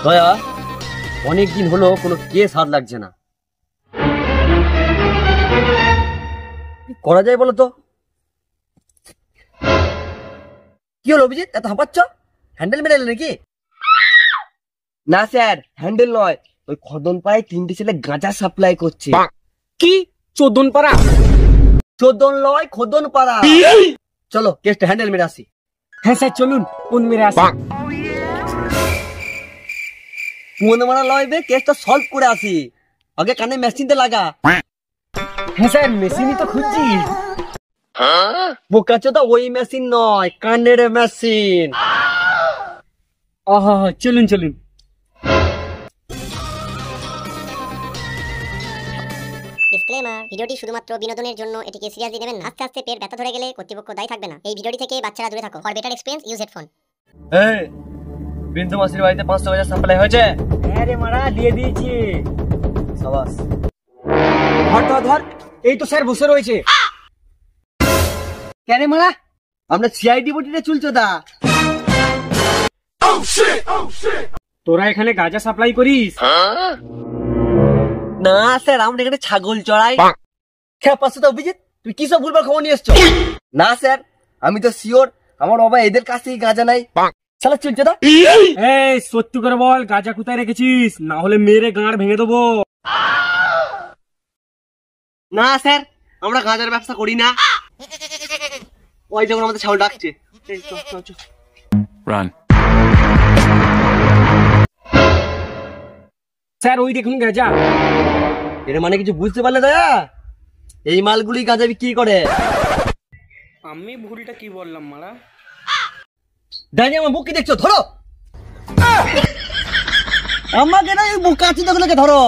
দয়া, অনেকদিন হলো কোনো কেস হাত লাগছে না, করা যায় বলো তো? কি হলো অভিজিৎ, এত হাঁপাচ্ছ? হ্যান্ডেল মেরে এলে নাকি? না স্যার, হ্যান্ডেল নয়, ওই খদনপাড়ায় 3টে ছেলে গাঁজা সাপ্লাই করছে। কি চোদন পাড়া? চোদন লয়, খোদন পাড়া। চলো কেসটা হ্যান্ডেল মেরে আসি। হ্যাঁ স্যার চলুন, কোন মেরে আসি। কোন মারা লয় বে, কেসটা সলভ করে আসি। আগে কানে মেশিনতে লাগা। হ্যাঁ স্যার, মেশিনই তো খুঁজছি। বোকাচোদা, ওই মেশিন নয়, কানের মেশিন। আহা, চলুন চলুন। ডিসক্লেমার, ভিডিওটি শুধুমাত্র বিনোদনের জন্য, এটিকে সিরিয়াসলি নেবেন না। আস্তে আস্তে পেট ব্যথা ধরে গেলে কর্তৃপক্ষ দায়ী থাকবে না। এই ভিডিওটি থেকে বাচ্চারা দূরে থাকো। For better experience use headphone. এই বিন্দু মাসির বাড়িতে 500 গাঁজা সাপ্লাই হয়েছে? হ্যাঁ রে মারা, দিয়ে দিয়েছি। সাবাস। ধর ধর ধর, এই তো স্যার বসে রয়েছে। কেন মারা, আমরা সিআইডি বটিতে চুলচোদা। তোরা এখানে গাঁজা সাপ্লাই করিস? না স্যার, আমরা এখানে ছাগল চড়াই। খেপাচ্ছ তো অভিজিৎ, তুই কি সব ভুলভাল খবর নিয়ে এসছো? না স্যার, আমি তো শিওর আমার বাবা এদের কাছ থেকে গাঁজা নাই। শালা চুলচোদা। এই সত্যি করে বল, গাঁজা কোথায় রেখেছিস? না হলে মেরে গাঁড় ভেঙে দেবো। না স্যার, আমরা গাঁজার ব্যবসা করি না। ওই যখন আমাদের ছাগল ডাকছে। এই, চল, চল, চল। স্যার ওই দেখুন গাঁজা। এর মানে কিছু বুঝতে পারলে দয়া? এই মালগুলি গাঁজা বিক্রি করে। আমি ভুলটা কি বললাম মারা? দাঁড়িয়ে আমার বুক কি দেখছো? ধরো আমাকে না, এই বুক কাছি, ধরো।